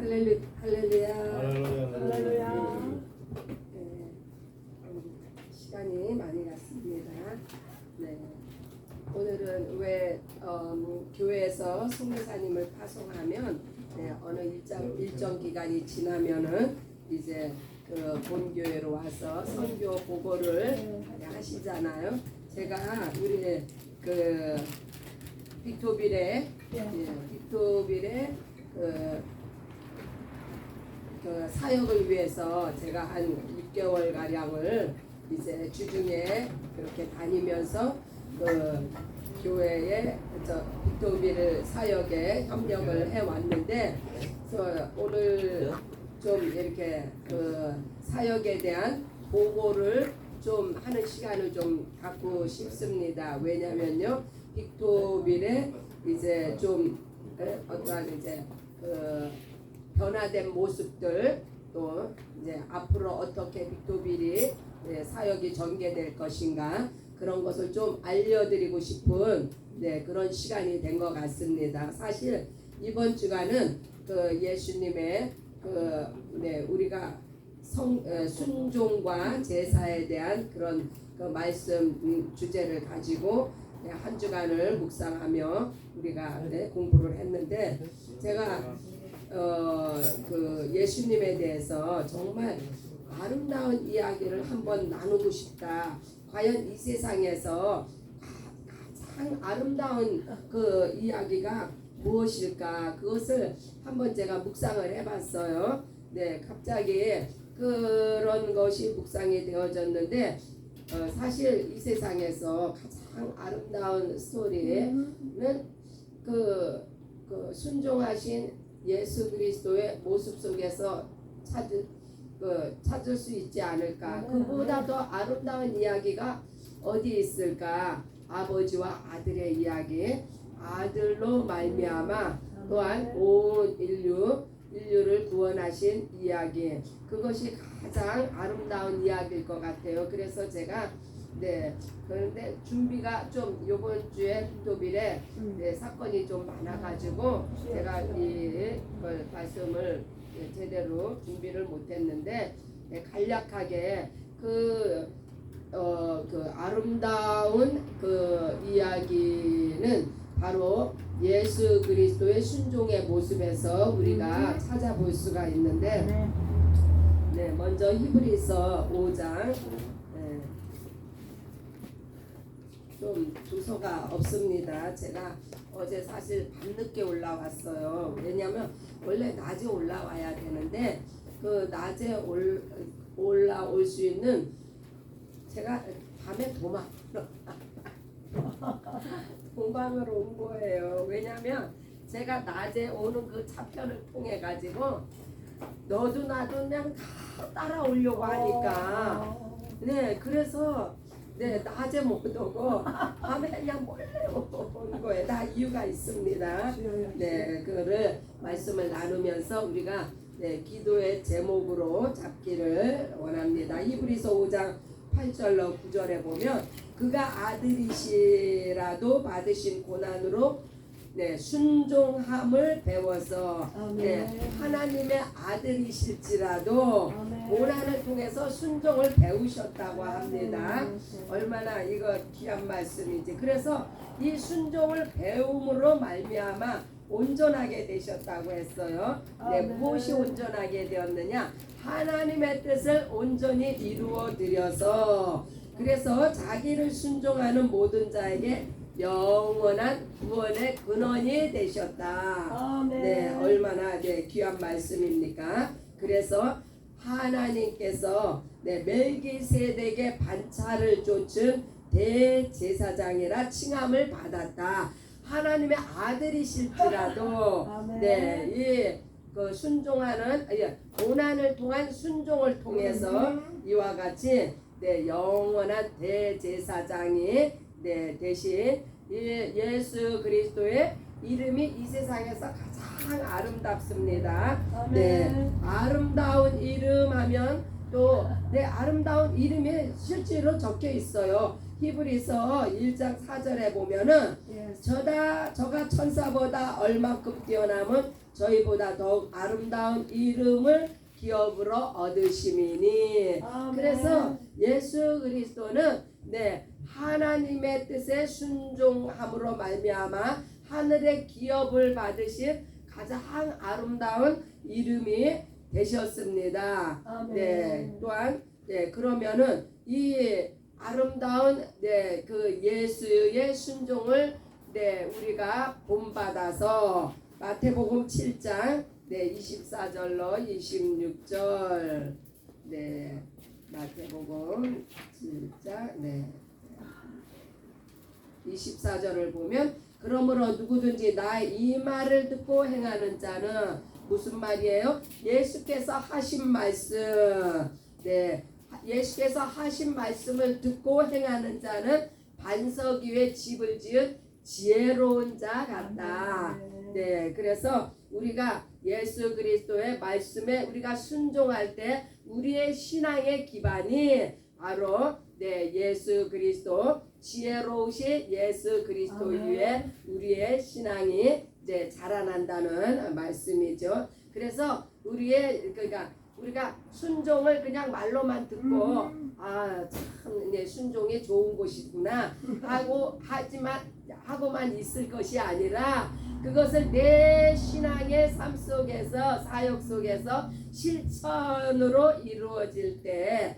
할렐루야. 할렐루야. 네, 시간이 많이 갔습니다. 네, 오늘은 왜 교회에서 송교사님을 파송하면 어느 일정 기간이 지나면은 이제 그 본교회로 와서 선교 보고를 하시잖아요. 제가 우리 그 빅토빌에 그 사역을 위해서 제가 한 6개월 가량을 이제 주중에 그렇게 다니면서 그 교회에 빅토빌 사역에 협력을 해 왔는데 오늘 좀 이렇게 그 사역에 대한 보고를 좀 하는 시간을 좀 갖고 싶습니다. 왜냐면요, 빅토빌에 이제 좀 어떠한 이제 그 변화된 모습들, 또 이제 앞으로 어떻게 빅토빌이 사역이 전개될 것인가, 그런 것을 좀 알려드리고 싶은 그런 시간이 된 것 같습니다. 사실 이번 주간은 그 예수님의 우리가 순종과 제사에 대한 그런 그 말씀 주제를 가지고 한 주간을 묵상하며 우리가 공부를 했는데, 제가 그 예수님에 대해서 정말 아름다운 이야기를 한번 나누고 싶다. 과연 이 세상에서 가장 아름다운 그 이야기가 무엇일까? 그것을 한번 제가 묵상을 해봤어요. 갑자기 그런 것이 묵상이 되어졌는데, 사실 이 세상에서 가장 아름다운 스토리는 그 순종하신 예수 그리스도의 모습 속에서 찾을 수 있지 않을까. 그보다 더 아름다운 이야기가 어디 있을까? 아버지와 아들의 이야기, 아들로 말미암아 또한 온 인류를 구원하신 이야기, 그것이 가장 아름다운 이야기일 것 같아요. 그래서 제가 그런데 준비가 좀 이번 주에 빅토빌에 사건이 좀 많아가지고 제가 이 말씀을 제대로 준비를 못했는데, 간략하게 그 아름다운 그 이야기는 바로 예수 그리스도의 순종의 모습에서 우리가 찾아볼 수가 있는데, 먼저 히브리서 5장, 좀 주소가 없습니다. 제가 어제 사실 밤늦게 올라왔어요. 왜냐면 원래 낮에 올라와야 되는데 그 낮에 올라올 수 있는, 제가 밤에 도망으로 온 거예요. 왜냐면 제가 낮에 오는 그 차편을 통해 가지고 너도 나도 그냥 다 따라오려고 하니까 그래서 낮에 못 오고 밤에 그냥 몰래 온 거예요. 다 이유가 있습니다. 그거를 말씀을 나누면서 우리가 기도의 제목으로 잡기를 원합니다. 히브리서 5장 8절로 9절에 보면, 그가 아들이시라도 받으신 고난으로 순종함을 배워서 하나님의 아들이실지라도 고난을 통해서 순종을 배우셨다고 합니다. 얼마나 이거 귀한 말씀인지. 그래서 이 순종을 배움으로 말미암아 온전하게 되셨다고 했어요. 무엇이 온전하게 되었느냐? 하나님의 뜻을 온전히 이루어 드려서, 그래서 자기를 순종하는 모든 자에게 영원한 구원의 근원이 되셨다. 얼마나 귀한 말씀입니까? 그래서 하나님께서 멜기세덱의 반차를 쫓은 대제사장이라 칭함을 받았다. 하나님의 아들이실지라도 그 순종하는 고난을 통한 순종을 통해서 이와 같이 영원한 대제사장이 대신 예수 그리스도의 이름이 이 세상에서 가장 아름답습니다. 아름다운 이름 하면 또 아름다운 이름이 실제로 적혀 있어요. 히브리서 1장 4절에 보면은 저가 천사보다 얼마큼 뛰어남은 저희보다 더욱 아름다운 이름을 기업으로 얻으심이니. 그래서 예수 그리스도는 하나님의 뜻에 순종함으로 말미암아 하늘의 기업을 받으신 가장 아름다운 이름이 되셨습니다. 또한 그러면은 이 아름다운 그 예수의 순종을 우리가 본받아서 마태복음 7장 24절로 26절 마태복음 7장 24절을 보면 그러므로 누구든지 나의 이 말을 듣고 행하는 자는 무슨 말이에요? 예수께서 하신 말씀 예수께서 하신 말씀을 듣고 행하는 자는 반석 위에 집을 지은 지혜로운 자 같다. 그래서 우리가 예수 그리스도의 말씀에 우리가 순종할 때 우리의 신앙의 기반이 바로 예수 그리스도 지혜로우신 예수 그리스도 위에 우리의 신앙이 자라난다는 말씀이죠. 그래서 우리가 순종을 그냥 말로만 듣고 참 순종이 좋은 것이구나 하고만 있을 것이 아니라 그것을 내 신앙의 삶 속에서 사역 속에서 실천으로 이루어질 때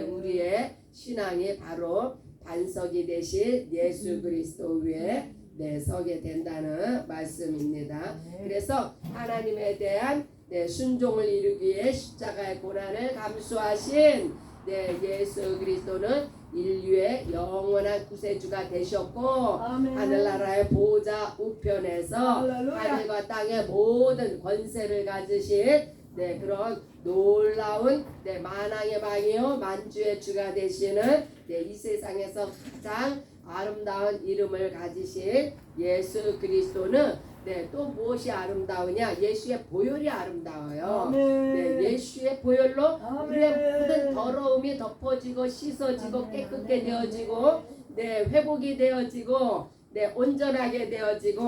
우리의 신앙이 바로 반석이 되신 예수 그리스도 위에 서게 된다는 말씀입니다. 그래서 하나님에 대한 순종을 이루기 위해 십자가의 고난을 감수하신 예수 그리스도는 인류의 영원한 구세주가 되셨고 하늘나라의 보좌 우편에서 하늘과 땅의 모든 권세를 가지신 그런 놀라운 만왕의 왕이요 만주의 주가 되시는 이 세상에서 가장 아름다운 이름을 가지신 예수 그리스도는 또 무엇이 아름다우냐? 예수의 보혈이 아름다워요. 예수의 보혈로 우리의 모든 더러움이 덮어지고 씻어지고 깨끗게 되어지고 회복이 되어지고 온전하게 되어지고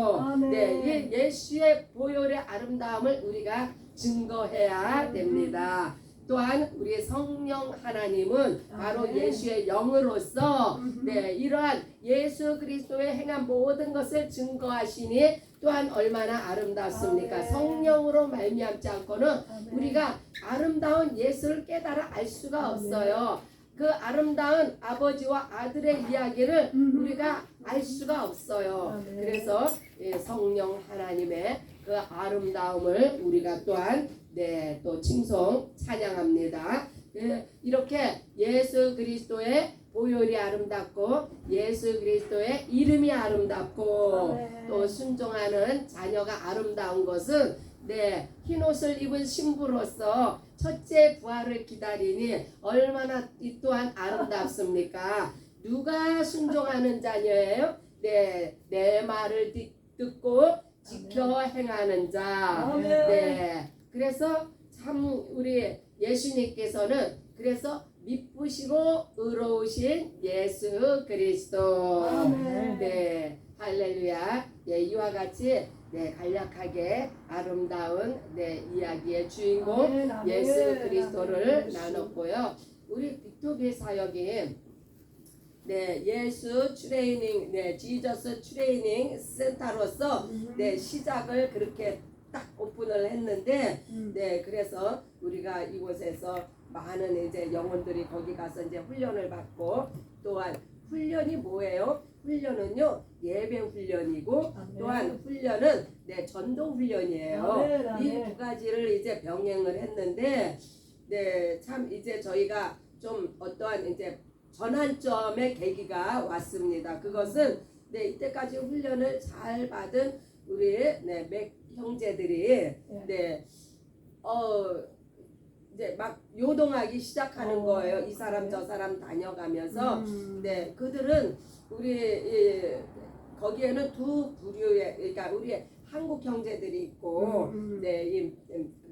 이 예수의 보혈의 아름다움을 우리가 증거해야 됩니다. 또한 우리 성령 하나님은 바로 예수의 영으로서 이러한 예수 그리스도의 행한 모든 것을 증거하시니 또한 얼마나 아름답습니까? 성령으로 말미암지 않고는 우리가 아름다운 예수를 깨달아 알 수가 없어요. 그 아름다운 아버지와 아들의 이야기를 우리가 알 수가 없어요. 그래서 성령 하나님의 그 아름다움을 우리가 또한 또 칭송 찬양합니다. 이렇게 예수 그리스도의 보혈이 아름답고 예수 그리스도의 이름이 아름답고 또 순종하는 자녀가 아름다운 것은 흰옷을 입은 신부로서 첫째 부활을 기다리니 얼마나 이 또한 아름답습니까? 누가 순종하는 자녀예요? 내 말을 듣고 지켜 행하는 자. 그래서 참 우리 예수님께서는 그래서 미쁘시고 의로우신 예수 그리스도. 할렐루야. 이와 같이 간략하게 아름다운 이야기의 주인공 예수 그리스도를 나눴고요. 우리 빅토비 사역이 예수 트레이닝, 지저스 트레이닝 센터로서 시작을 그렇게 딱 오픈을 했는데, 그래서 우리가 이곳에서 많은 이제 영혼들이 거기 가서 이제 훈련을 받고, 또한 훈련이 뭐예요? 훈련은요 예배 훈련이고 또한 훈련은 전동 훈련이에요. 이 두 가지를 이제 병행을 했는데, 참 이제 저희가 좀 어떠한 이제 전환점의 계기가 왔습니다. 그것은 이때까지 훈련을 잘 받은 우리 맥 형제들이 이제 막 요동하기 시작하는 거예요. 이 사람 저 사람 다녀가면서 그들은 우리 거기에는 두 부류의, 그러니까 우리 한국 형제들이 있고 이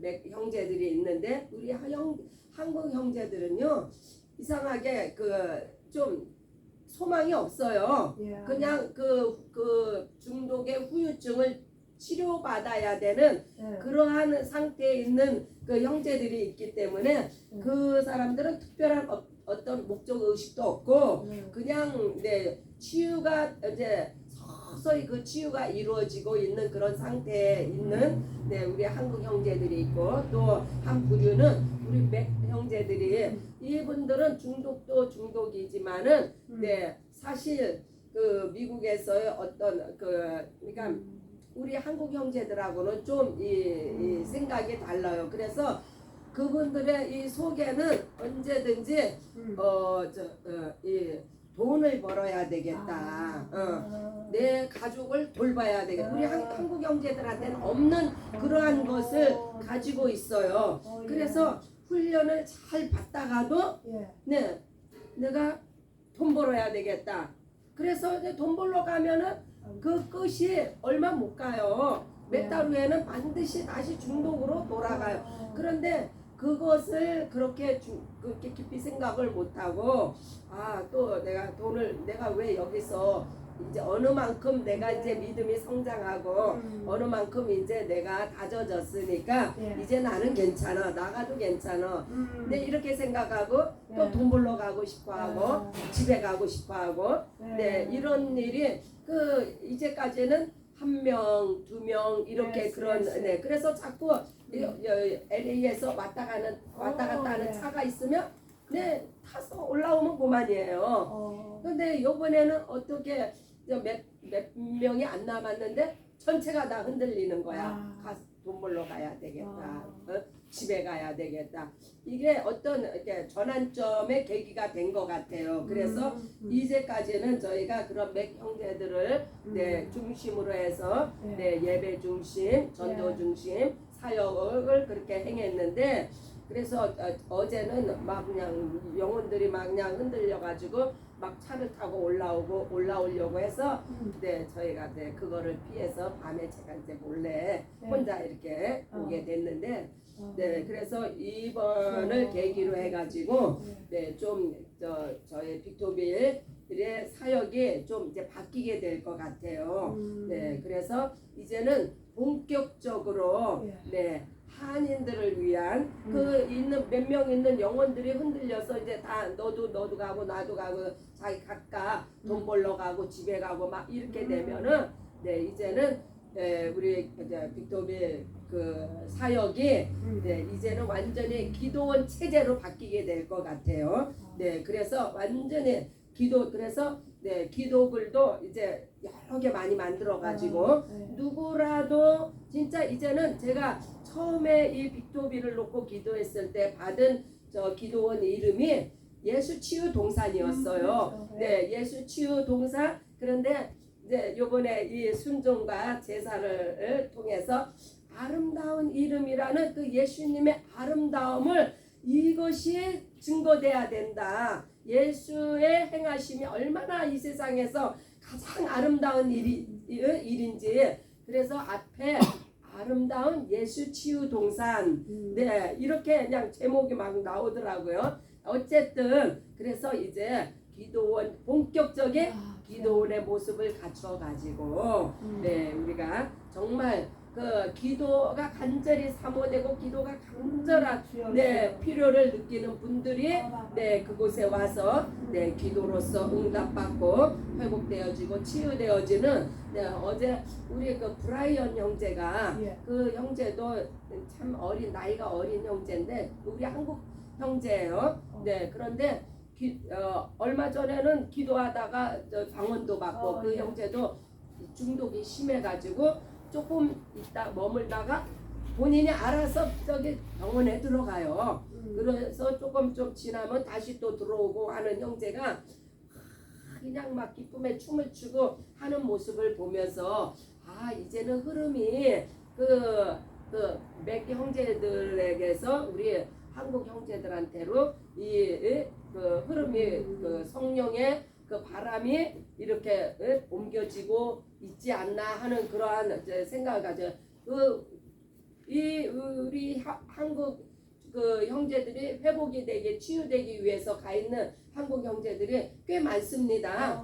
맥 형제들이 있는데, 우리 한국 형제들은요 이상하게 좀 소망이 없어요. 그냥 그 중독의 후유증을 치료받아야 되는 네. 그러한 상태에 있는 그 형제들이 있기 때문에 그 사람들은 특별한 어떤 목적 의식도 없고 그냥 치유가 이제 서서히 그 치유가 이루어지고 있는 그런 상태에 있는 우리 한국 형제들이 있고 또 한 부류는 우리 맥 형제들이 이분들은 중독도 중독이지만은 사실 그 미국에서의 어떤 그러니까 우리 한국 형제들하고는 좀 이 생각이 달라요. 그래서 그분들의 이 속에는 언제든지 이 돈을 벌어야 되겠다. 내 가족을 돌봐야 되겠다. 우리 한국 형제들한테는 없는 그러한 것을 가지고 있어요. 그래서 훈련을 잘 받다가도 내가 돈 벌어야 되겠다. 그래서 이제 돈 벌러 가면은 그 끝이 얼마 못 가요. 몇 달 후에는 반드시 다시 중독으로 돌아가요. 그런데 그것을 그렇게 깊이 생각을 못하고 또 내가 왜 여기서 이제 어느 만큼 내가 이제 믿음이 성장하고 어느 만큼 이제 내가 다져졌으니까 이제 나는 괜찮아, 나가도 괜찮아. 근데 이렇게 생각하고 또 돈 벌러 가고 싶어하고 집에 가고 싶어하고 이런 일이 이제까지는 1명, 2명 이렇게 그래서 자꾸 LA에서 왔다 갔다 하는 차가 있으면 타서 올라오면 그만이에요. 근데 이번에는 어떻게 몇 명이 안 남았는데 전체가 다 흔들리는 거야. 돈 벌러 가야 되겠다. 집에 가야 되겠다. 이게 어떤 이렇게 전환점의 계기가 된 것 같아요. 그래서 이제까지는 저희가 그런 맥 형제들을 중심으로 해서 예배 중심, 전도 중심, 사역을 그렇게 행했는데 그래서 어제는 막 그냥 영혼들이 막 그냥 흔들려가지고 막 차를 타고 올라오려고 해서 저희가 그거를 피해서 밤에 제가 이제 몰래 혼자 이렇게 오게 됐는데 그래서 이번을 계기로 해가지고 좀 저희 빅토빌의 사역이 좀 이제 바뀌게 될 것 같아요. 그래서 이제는 본격적으로 한인들을 위한 몇 명 있는 영혼들이 흔들려서 이제 다 너도 가고 나도 가고 자기 각각 돈 벌러 가고 집에 가고 막 이렇게 되면은 이제는 우리 이제 빅토빌 그 사역이 이제는 완전히 기도원 체제로 바뀌게 될 것 같아요. 그래서 완전히 그래서 기도글도 이제 여러 개 많이 만들어 가지고 누구라도 진짜 이제는 제가 처음에 이 빅토비를 놓고 기도했을 때 받은 저 기도원 이름이 예수 치유 동산이었어요. 예수 치유 동산. 그런데 이제 요번에 이 순종과 제사를 통해서 아름다운 이름이라는 그 예수님의 아름다움을 이것이 증거돼야 된다. 예수의 행하심이 얼마나 이 세상에서 가장 아름다운 일인지 그래서 앞에 아름다운 예수 치유 동산 이렇게 그냥 제목이 막 나오더라고요. 어쨌든 그래서 이제 기도원 본격적인 기도원의 모습을 갖춰 가지고 우리가 정말 그 기도가 간절히 사모되고 기도가 간절한 필요를 느끼는 분들이 그곳에 와서 기도로서 응답받고 회복되어지고 치유되어지는 어제 우리 그 브라이언 형제가 그 형제도 참 나이가 어린 형제인데 우리 한국 형제예요. 그런데 얼마 전에는 기도하다가 방언도 받고 그 형제도 중독이 심해가지고 조금 있다 머물다가 본인이 알아서 저기 병원에 들어가요. 그래서 조금 좀 지나면 다시 또 들어오고 하는 형제가 그냥 막 기쁨에 춤을 추고 하는 모습을 보면서 이제는 흐름이 맥 형제들에게서 우리 한국 형제들한테로 그 흐름이 그 성령의 그 바람이 이렇게 옮겨지고 있지 않나 하는 그러한 생각을 가져. 우리 한국 그 형제들이 회복이 되게 치유되기 위해서 가 있는 한국 형제들이 꽤 많습니다.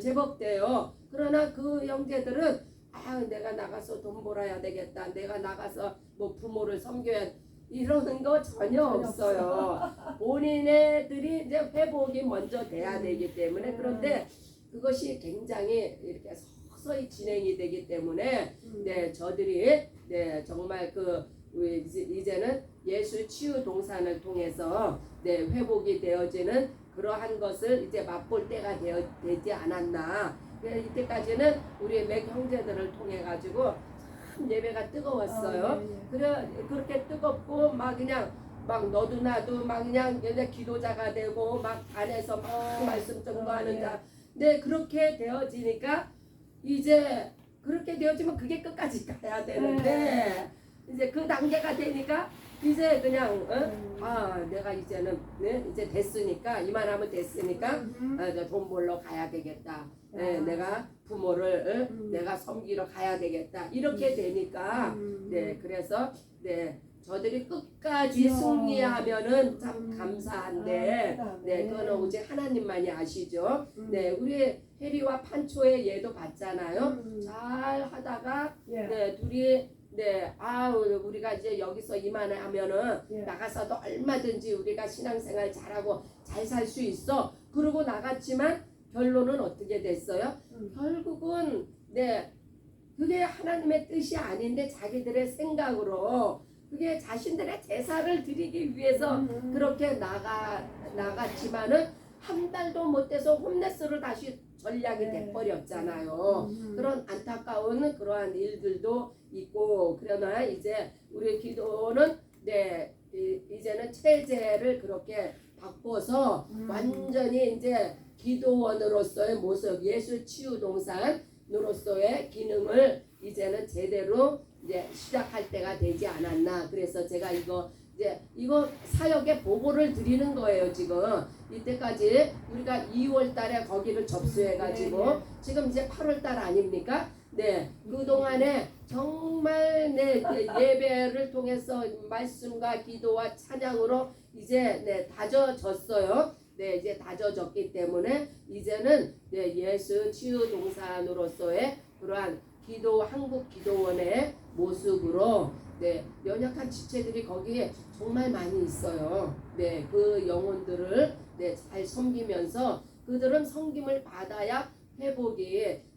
제법 돼요. 그러나 그 형제들은 아 내가 나가서 돈 벌어야 되겠다. 내가 나가서 뭐 부모를 섬겨야 이러는 거 전혀 없어요. 본인네들이 이제 회복이 먼저 돼야 되기 때문에 그런데 그것이 굉장히 이렇게 서서히 진행이 되기 때문에 네 저들이 네 정말 이제는 예수 치유 동산을 통해서 네 회복이 되어지는 그러한 것을 이제 맛볼 때가 되지 않았나. 이때까지는 우리 맥 형제들을 통해 가지고 참 예배가 뜨거웠어요. 그렇게 뜨겁고 막 그냥 막 너도 나도 막 그냥 기도자가 되고 막 안에서 막 말씀 전도하는 자. 네 그렇게 되어지니까 이제 그렇게 되어지면 그게 끝까지 가야 되는데 이제 그 단계가 되니까 이제 그냥 아 내가 이제는 네? 이제 됐으니까 이만하면 됐으니까 아, 돈 벌러 가야 되겠다. 내가 부모를 내가 섬기러 가야 되겠다. 이렇게 되니까 네 그래서 네 저들이 끝까지 승리하면은 참 감사한데 네 그거는 오직 하나님만이 아시죠. 네 우리 해리와 판초의 예도 봤잖아요. 잘 하다가 네 둘이 네, 우리가 이제 여기서 이만하면은 나가서도 얼마든지 우리가 신앙생활 잘하고 잘 살 수 있어. 그러고 나갔지만 결론은 어떻게 됐어요? 결국은 네, 그게 하나님의 뜻이 아닌데 자기들의 생각으로 그게 자신들의 제사를 드리기 위해서 그렇게 나갔지만은 한 달도 못 돼서 홈레스로 다시 전략이 돼버렸잖아요. 그런 안타까운 그러한 일들도 있고 그러나 이제 우리 기도는 네 이제는 체제를 그렇게 바꿔서 완전히 이제 기도원으로서의 모습 예수 치유 동산으로서의 기능을 이제는 제대로 이제 시작할 때가 되지 않았나. 그래서 제가 이거 사역의 보고를 드리는 거예요. 지금 이때까지 우리가 2월 달에 거기를 접수해 가지고 지금 이제 8월 달 아닙니까? 네, 그동안에 정말 네, 예배를 통해서 말씀과 기도와 찬양으로 이제 네, 다져졌어요. 네, 이제 다져졌기 때문에 이제는 네, 예수 치유 동산으로서의 그러한 기도 한국 기도원의 모습으로 네, 연약한 지체들이 거기에 정말 많이 있어요. 네, 그 영혼들을 네, 잘 섬기면서 그들은 섬김을 받아야 회복이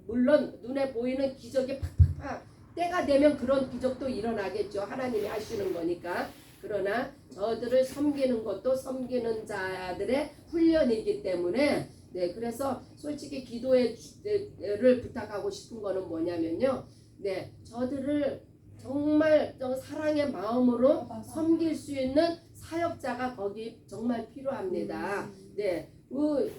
물론 눈에 보이는 기적이 팍팍팍 때가 되면 그런 기적도 일어나겠죠. 하나님이 하시는 거니까. 그러나 저들을 섬기는 것도 섬기는 자들의 훈련이기 때문에 네, 그래서 솔직히 기도를 부탁하고 싶은 거는 뭐냐면요. 네, 저들을 정말 사랑의 마음으로 섬길 수 있는 사역자가 거기 정말 필요합니다. 네,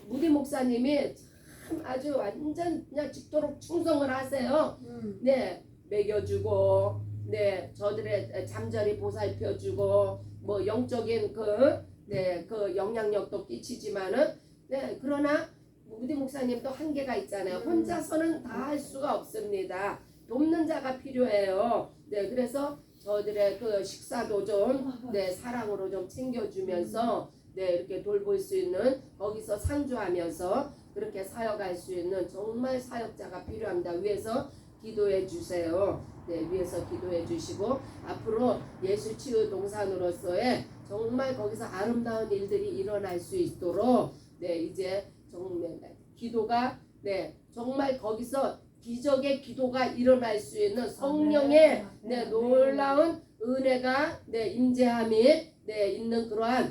무디 목사님이 참 아주 완전 그냥 죽도록 충성을 하세요. 네, 먹여주고, 네, 저들의 잠자리 보살펴주고, 뭐 영적인 그 영향력도 끼치지만은, 네, 그러나 무디 목사님도 한계가 있잖아요. 혼자서는 다 할 수가 없습니다. 돕는 자가 필요해요. 네, 그래서 저들의 그 식사도 좀 네, 사랑으로 좀 챙겨주면서 네, 이렇게 돌볼 수 있는 거기서 상주하면서 그렇게 사역할 수 있는 정말 사역자가 필요합니다. 위에서 기도해 주세요. 네, 위에서 기도해 주시고 앞으로 예수 치유 동산으로서의 정말 거기서 아름다운 일들이 일어날 수 있도록 네, 이제 정말 기도가 네, 정말 거기서 기적의 기도가 일어날 수 있는 성령의 네, 놀라운 은혜가 네, 임재함이 네, 있는 그러한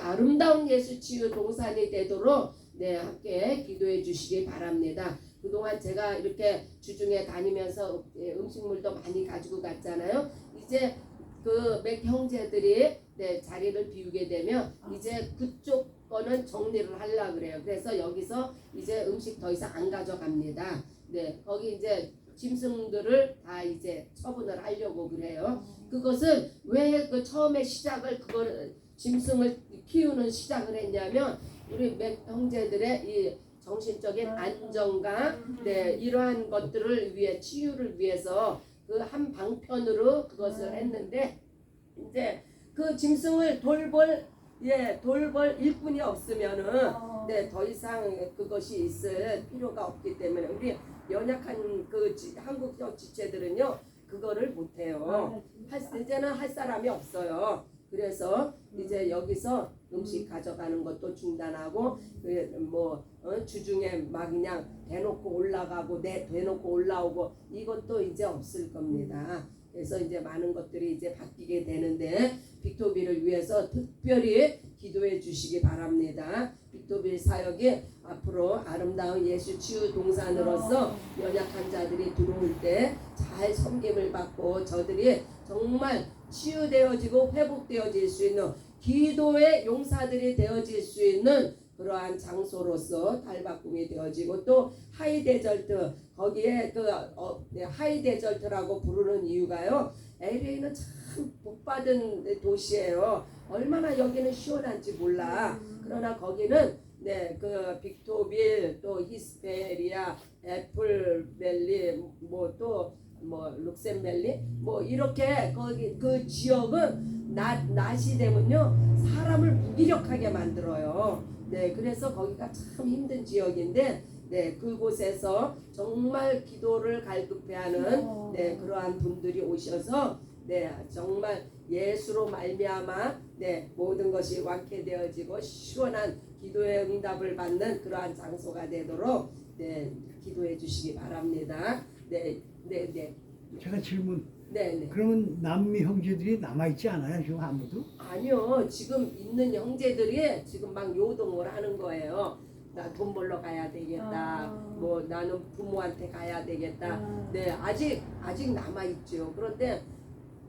아름다운 예수 치유 동산이 되도록 네, 함께 기도해 주시기 바랍니다. 그동안 제가 이렇게 주중에 다니면서 음식물도 많이 가지고 갔잖아요. 이제 그 맥 형제들이 네, 자리를 비우게 되면 이제 그쪽 거는 정리를 하려고 그래요. 그래서 여기서 이제 음식 더 이상 안 가져갑니다. 네, 거기 이제 짐승들을 다 이제 처분을 하려고 그래요. 그것은 왜 그 처음에 시작을 그걸 짐승을 키우는 시작을 했냐면 우리 맥 형제들의 이 정신적인 안정감, 네, 이러한 것들을 위해 치유를 위해서 그 한 방편으로 그것을 했는데 이제 그 짐승을 돌볼 일꾼이 없으면은 네, 더 이상 그것이 있을 필요가 없기 때문에 우리 연약한 그 한국형 지체들은요 그거를 못해요. 이제는 할 사람이 없어요. 그래서 이제 여기서 음식 가져가는 것도 중단하고 주중에 막 그냥 대놓고 올라가고 대놓고 올라오고 이것도 이제 없을 겁니다. 그래서 이제 많은 것들이 이제 바뀌게 되는데 빅토비를 위해서 특별히 기도해 주시기 바랍니다. 빅토비 사역이 앞으로 아름다운 예수 치유 동산으로서 연약한 자들이 들어올 때 잘 섬김을 받고 저들이 정말 치유되어지고 회복되어질 수 있는 기도의 용사들이 되어질 수 있는 그러한 장소로서 달바꿈이 되어지고 또 하이데절트 거기에 하이데절트라고 부르는 이유가요. LA는 참 복받은 도시예요. 얼마나 여기는 시원한지 몰라. 그러나 거기는 그 빅토빌 또 히스페리아 애플밸리 룩셈밸리 이렇게 거기 그 지역은 낮이 되면요 사람을 무기력하게 만들어요. 그래서 거기가 참 힘든 지역인데 그곳에서 정말 기도를 갈급해하는 그러한 분들이 오셔서 정말 예수로 말미암아 모든 것이 완쾌되어지고 시원한 기도의 응답을 받는 그러한 장소가 되도록 기도해 주시기 바랍니다. 제가 질문. 네. 그러면 남미 형제들이 남아있지 않아요? 지금 아무도? 아니요. 지금 있는 형제들이 지금 막 요동을 하는 거예요. 나 돈 벌러 가야 되겠다. 나는 부모한테 가야 되겠다. 아직 남아 있죠. 그런데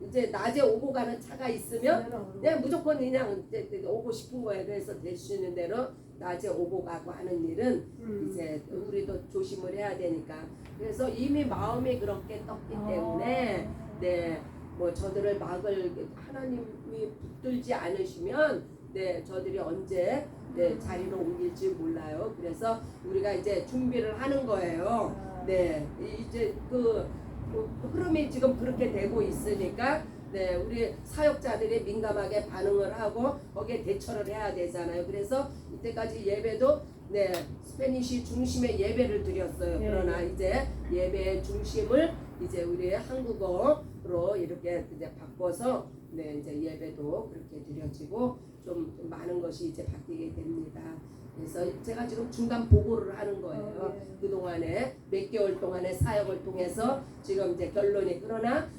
이제 낮에 오고 가는 차가 있으면 무조건 그냥 오고 싶은 거예요. 그래서 될 수 있는 대로 낮에 오고 가고 하는 일은 이제 우리도 조심을 해야 되니까. 그래서 이미 마음이 그렇게 떴기 때문에 저들을 막을 하나님이 붙들지 않으시면 저들이 언제 자리로 옮길지 몰라요. 그래서 우리가 이제 준비를 하는 거예요. 이제 그 흐름이 지금 그렇게 되고 있으니까 우리 사역자들이 민감하게 반응을 하고 거기에 대처를 해야 되잖아요. 그래서 이때까지 예배도 스페니시 중심의 예배를 드렸어요. 그러나 이제 예배의 중심을 이제 우리 한국어로 이렇게 이제 바꿔서 이제 예배도 그렇게 드려지고 좀 많은 것이 이제 바뀌게 됩니다. 그래서 제가 지금 중간 보고를 하는 거예요. 그동안에 몇 개월 동안의 사역을 통해서 지금 이제 결론이 그러나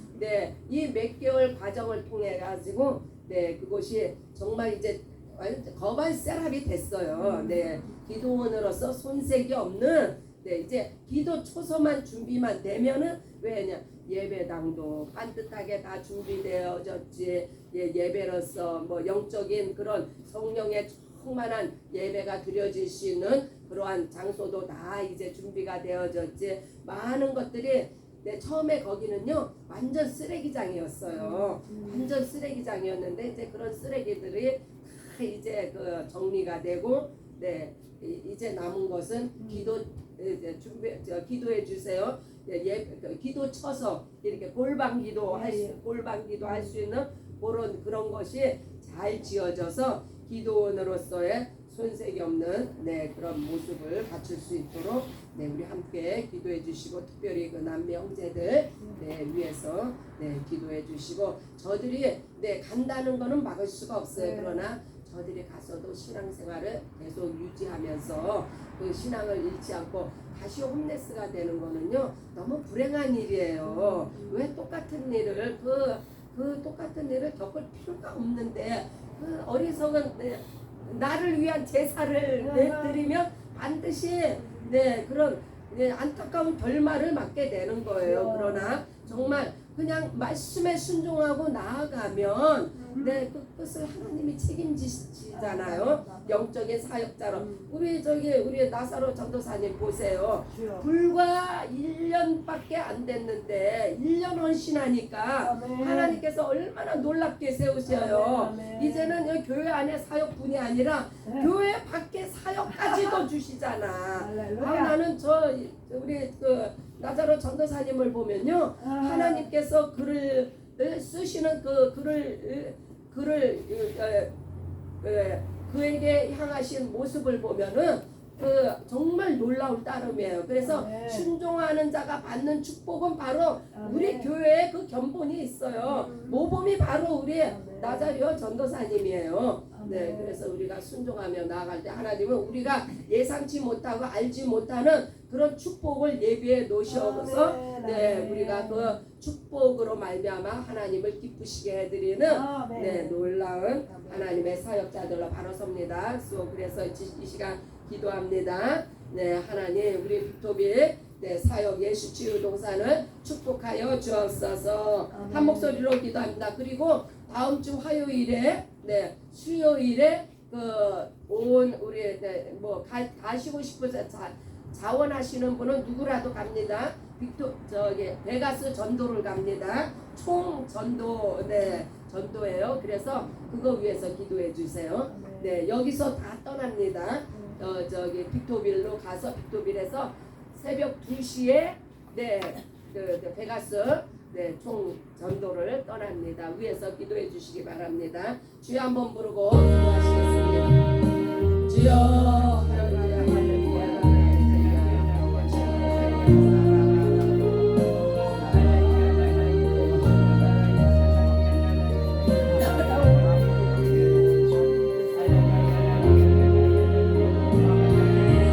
이 몇 개월 과정을 통해 가지고 그것이 정말 이제 거반 셋업이 됐어요. 기도원으로서 손색이 없는 이제 기도 초소만 준비만 되면은 왜냐 예배당도 반듯하게 다 준비되어졌지. 예배로서 영적인 그런 성령의 충만한 예배가 드려질 수 있는 그러한 장소도 다 이제 준비가 되어졌지. 많은 것들이 처음에 거기는요 완전 쓰레기장이었어요. 완전 쓰레기장이었는데 이제 그런 쓰레기들이 다 이제 그 정리가 되고 이제 남은 것은 기도해 주세요. 기도 쳐서 이렇게 골방기도 할 수 있는 그런 것이 잘 지어져서 기도원으로서의 손색이 없는 그런 모습을 갖출 수 있도록 우리 함께 기도해 주시고 특별히 그 남미 형제들 위해서 기도해 주시고 저들이 간다는 거는 막을 수가 없어요. 그러나 저들이 가서도 신앙생활을 계속 유지하면서 그 신앙을 잃지 않고 다시 홈레스가 되는 거는요 너무 불행한 일이에요. 왜 똑같은 일을 그 똑같은 일을 겪을 필요가 없는데 그 어리석은 나를 위한 제사를 드리면 반드시 그런 안타까운 결말을 맞게 되는 거예요. 그러나 정말 그냥 말씀에 순종하고 나아가면 그 뜻을 하나님이 책임지시잖아요. 영적인 사역자로 우리 나사로 전도사님 보세요. 불과 1년밖에 안 됐는데 1년 헌신하니까 하나님께서 얼마나 놀랍게 세우셔요. 이제는 여기 교회 안에 사역뿐이 아니라 교회 밖에 사역까지도 주시잖아. 나는 우리 그 나사로 전도사님을 보면요 하나님께서 글을 쓰시는 그 글을 그에게 향하신 모습을 보면은 그 정말 놀라울 따름이에요. 그래서 아멘. 순종하는 자가 받는 축복은 바로 아멘. 우리 교회에 그 견본이 있어요. 모범이 바로 우리 나자리오 전도사님이에요. 네, 그래서 우리가 순종하며 나아갈 때 하나님은 우리가 예상치 못하고 알지 못하는 그런 축복을 예비해 놓으셔서 아멘. 네, 아멘. 우리가 그 축복으로 말미암아 하나님을 기쁘시게 해드리는 아멘. 네, 놀라운 하나님의 사역자들로 바로 섭니다. 그래서 이 시간 기도합니다. 네, 하나님 우리 빅토비 네, 사역 예수 치유 동산을 축복하여 주옵소서. 아멘. 한 목소리로 기도합니다. 그리고 다음 주 화요일에 네, 수요일에 그 온 우리 네, 뭐 가시고 싶어서 자원하시는 분은 누구라도 갑니다. 베가스 전도를 갑니다. 총 전도 네, 전도예요. 그래서 그거 위해서 기도해 주세요. 네, 여기서 다 떠납니다. 저기 빅토빌로 가서 빅토빌에서 새벽 2시에 네, 그 베가스 네, 총 전도를 떠납니다. 위에서 기도해 주시기 바랍니다. 주여 한번 부르고 기도하시겠습니다. 주여